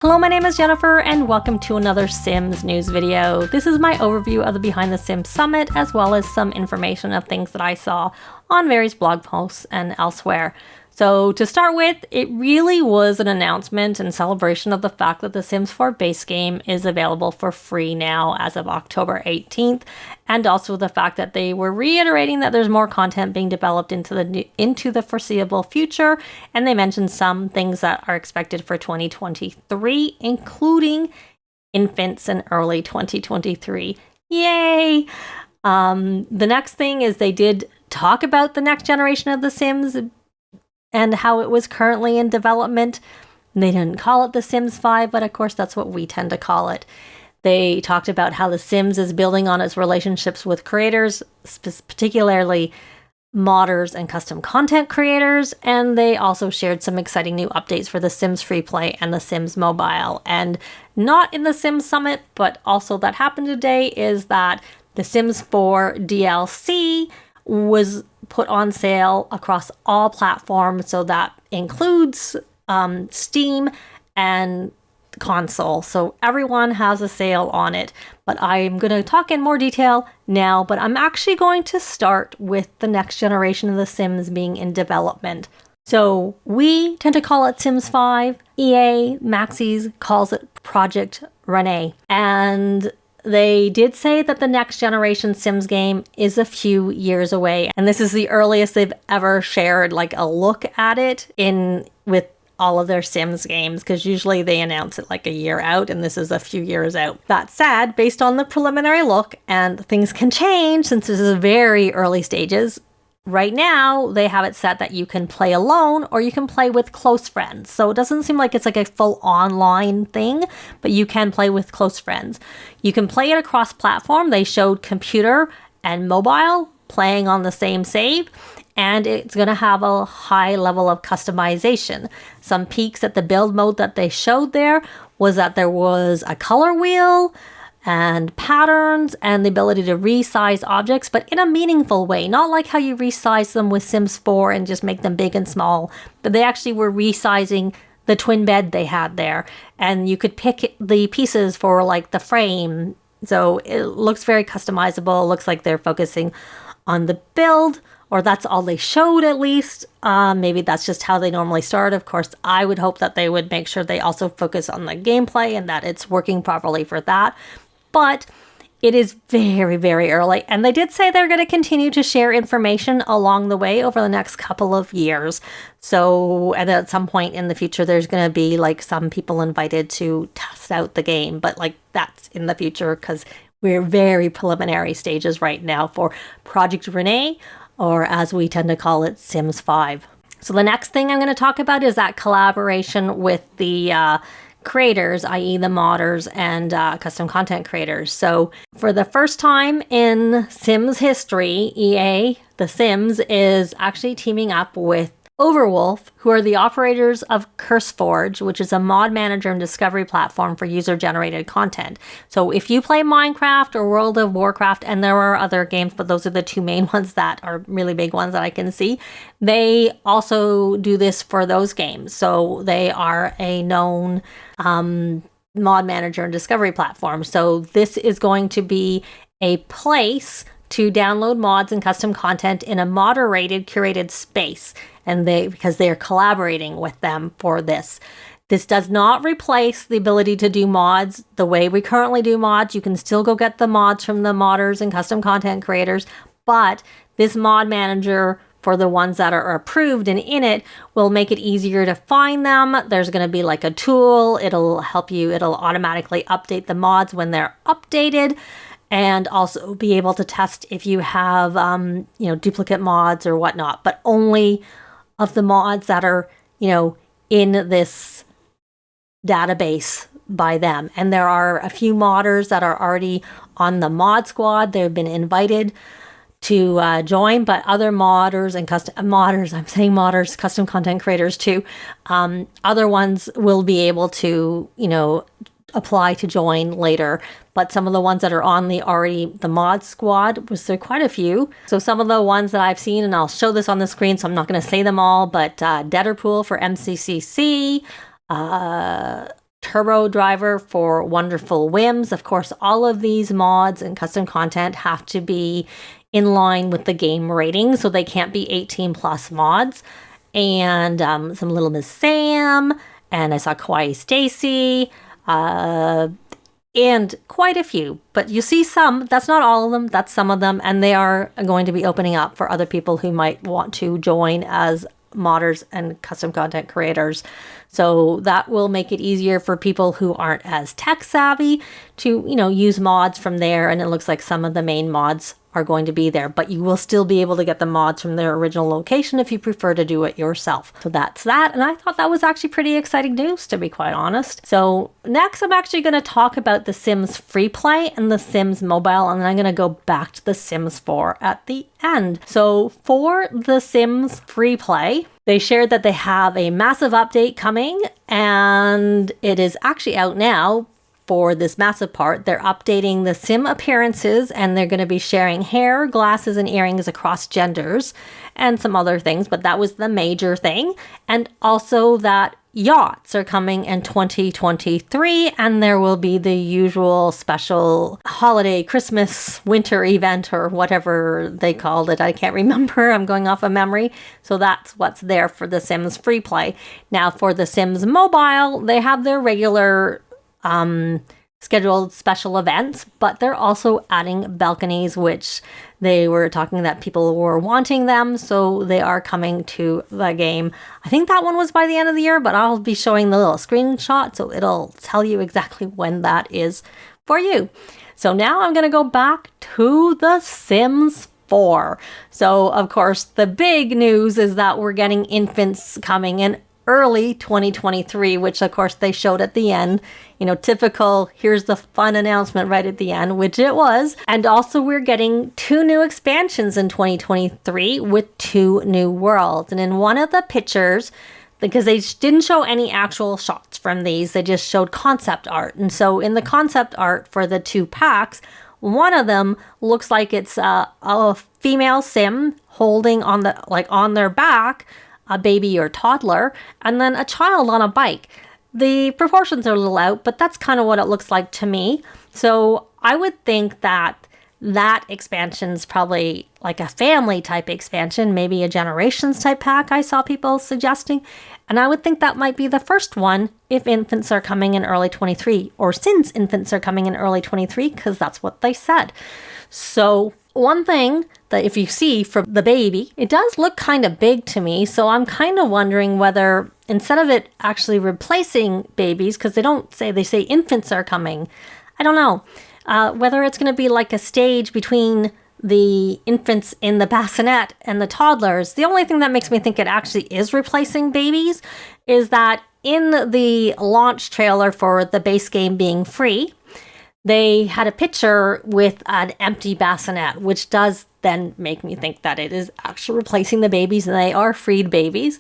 Hello, my name is Jennifer and welcome to another Sims news video. This is my overview of the Behind the Sims Summit, as well as some information of things that I saw on various blog posts and elsewhere. So to start with, it really was an announcement and celebration of the fact that the Sims 4 base game is available for free now as of October 18th, and also the fact that they were reiterating that there's more content being developed into the foreseeable future, and they mentioned some things that are expected for 2023, including infants in early 2023. Yay! The next thing is they did talk about the next generation of The Sims and how it was currently in development. They didn't call it The Sims 5, but of course that's what we tend to call it. They talked about how The Sims is building on its relationships with creators, particularly modders and custom content creators, and they also shared some exciting new updates for The Sims Free Play and The Sims Mobile. And not in The Sims Summit, but also that happened today, is that The Sims 4 DLC was put on sale across all platforms, so that includes Steam and console. So everyone has a sale on it, but I'm going to talk in more detail now, but I'm actually going to start with the next generation of The Sims being in development. So we tend to call it Sims 5. EA Maxis calls it Project Renee. And they did say that the next generation Sims game is a few years away, and this is the earliest they've ever shared like a look at it with all of their Sims games, because usually they announce it like a year out, and this is a few years out. That said, based on the preliminary look, and things can change since this is very early stages, right now they have it set that you can play alone or you can play with close friends. So it doesn't seem like it's like a full online thing, but you can play with close friends. You can play it across platform. They showed computer and mobile playing on the same save, and it's going to have a high level of customization. Some peaks at the build mode that they showed there was that there was a color wheel and patterns and the ability to resize objects, but in a meaningful way, not like how you resize them with Sims 4 and just make them big and small, but they actually were resizing the twin bed they had there, and you could pick the pieces for like the frame. So it looks very customizable. It looks like they're focusing on the build, or that's all they showed at least. Maybe that's just how they normally start. Of course, I would hope that they would make sure they also focus on the gameplay and that it's working properly for that. But it is very, very early. And they did say they're going to continue to share information along the way over the next couple of years. So, and at some point in the future, there's going to be like some people invited to test out the game. But like that's in the future, because we're very preliminary stages right now for Project Renee, or as we tend to call it, Sims 5. So the next thing I'm going to talk about is that collaboration with the creators, i.e. the modders and custom content creators. So for the first time in Sims history, EA, The Sims, is actually teaming up with Overwolf, who are the operators of CurseForge, which is a mod manager and discovery platform for user-generated content. So if you play Minecraft or World of Warcraft, and there are other games, but those are the two main ones that are really big ones that I can see, they also do this for those games. So they are a known mod manager and discovery platform. So this is going to be a place to download mods and custom content in a moderated, curated space. And because they are collaborating with them for this. This does not replace the ability to do mods the way we currently do mods. You can still go get the mods from the modders and custom content creators, but this mod manager for the ones that are approved and in it will make it easier to find them. There's going to be like a tool. It'll help you. It'll automatically update the mods when they're updated, and also be able to test if you have, duplicate mods or whatnot, but only of the mods that are, in this database by them. And there are a few modders that are already on the mod squad. They've been invited to join, but other modders and custom content creators too. Other ones will be able to, apply to join later, but some of the ones that are on the mod squad, was there quite a few. So some of the ones that I've seen, and I'll show this on the screen, so I'm not going to say them all, but Deaderpool for MCCC, turbo driver for Wonderful Whims. Of course, all of these mods and custom content have to be in line with the game rating, so they can't be 18 plus mods. And some Little Miss Sam, and I saw Kawaii Stacy, and quite a few. But you see some, that's not all of them, that's some of them, and they are going to be opening up for other people who might want to join as modders and custom content creators. So that will make it easier for people who aren't as tech savvy to, use mods from there. And it looks like some of the main mods are going to be there, but you will still be able to get the mods from their original location if you prefer to do it yourself. So that's that. And I thought that was actually pretty exciting news, to be quite honest. So next, I'm actually going to talk about the Sims Free Play and the Sims Mobile, and then I'm going to go back to the Sims 4 at the end. So for the Sims Free Play, they shared that they have a massive update coming, and it is actually out now. For this massive part, they're updating the sim appearances, and they're going to be sharing hair, glasses, and earrings across genders and some other things, but that was the major thing. And also that yachts are coming in 2023, and there will be the usual special holiday, Christmas, winter event, or whatever they called it. I can't remember. I'm going off of memory. So that's what's there for the Sims Free Play. Now for the Sims Mobile, they have their regular scheduled special events, but they're also adding balconies, which they were talking that people were wanting them, so they are coming to the game. I think that one was by the end of the year, but I'll be showing the little screenshot, so it'll tell you exactly when that is for you. So now I'm going to go back to the Sims 4. So of course the big news is that we're getting infants coming in early 2023, which of course they showed at the end. Typical, here's the fun announcement right at the end, which it was. And also we're getting 2 new expansions in 2023 with 2 new worlds. And in one of the pictures, because they didn't show any actual shots from these, they just showed concept art. And so in the concept art for the 2 packs, one of them looks like it's a female sim holding on their back a baby or toddler, and then a child on a bike. The proportions are a little out, but that's kind of what it looks like to me. So I would think that expansion's probably like a family type expansion, maybe a generations type pack I saw people suggesting. And I would think that might be the first one if infants are coming in early 23, or since infants are coming in early 23, because that's what they said. So one thing that if you see for the baby, it does look kind of big to me. So I'm kind of wondering whether instead of it actually replacing babies, because they say infants are coming, I don't know, whether it's going to be like a stage between the infants in the bassinet and the toddlers. The only thing that makes me think it actually is replacing babies is that in the launch trailer for the base game being free, they had a picture with an empty bassinet, which does then make me think that it is actually replacing the babies and they are freed babies.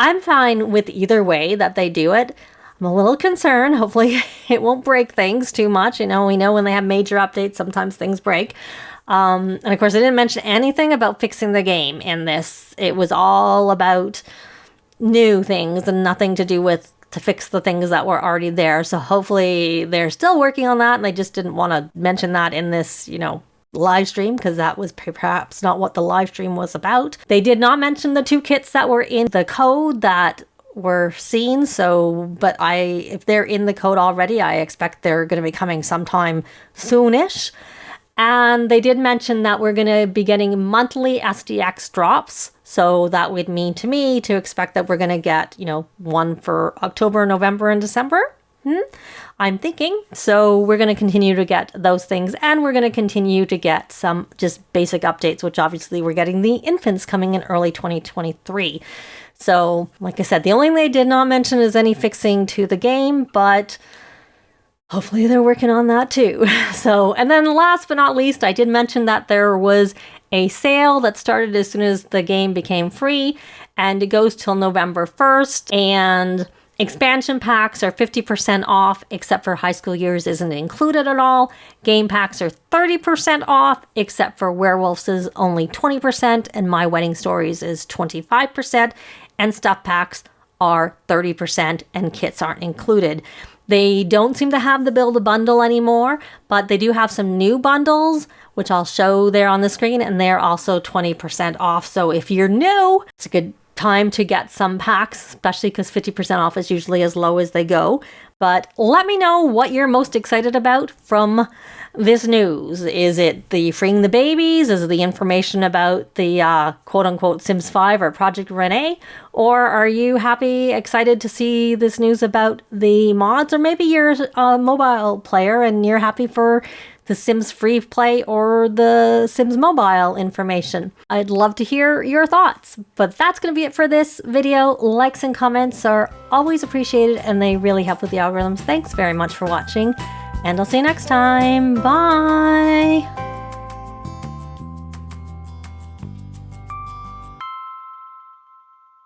I'm fine with either way that they do it. I'm a little concerned. Hopefully it won't break things too much. We know when they have major updates, sometimes things break. And of course, I didn't mention anything about fixing the game in this. It was all about new things and nothing to do with to fix the things that were already there. So hopefully they're still working on that, and they just didn't want to mention that in this, live stream, because that was perhaps not what the live stream was about. They did not mention the 2 kits that were in the code that were seen. But if they're in the code already, I expect they're going to be coming sometime soonish. And they did mention that we're going to be getting monthly SDX drops. So that would mean to me to expect that we're going to get, one for October, November, and December. I'm thinking. So we're going to continue to get those things, and we're going to continue to get some just basic updates, which obviously we're getting the infants coming in early 2023. So like I said, the only thing they did not mention is any fixing to the game, but hopefully they're working on that too. So, and then last but not least, I did mention that there was a sale that started as soon as the game became free, and it goes till November 1st, and expansion packs are 50% off, except for High School Years isn't included at all. Game packs are 30% off, except for Werewolves is only 20%, and My Wedding Stories is 25%, and stuff packs are 30%, and kits aren't included. They don't seem to have the build a bundle anymore, but they do have some new bundles, which I'll show there on the screen, and they're also 20% off. So if you're new, it's a good time to get some packs, especially because 50% off is usually as low as they go. But let me know what you're most excited about from this news. Is it the freeing the babies? Is it the information about the quote-unquote Sims 5 or Project Renee? Or are you happy, excited to see this news about the mods? Or maybe you're a mobile player and you're happy for the Sims Free Play or the Sims Mobile information. I'd love to hear your thoughts. But that's going to be it for this video. Likes and comments are always appreciated and they really help with the algorithms. Thanks very much for watching, and I'll see you next time. Bye!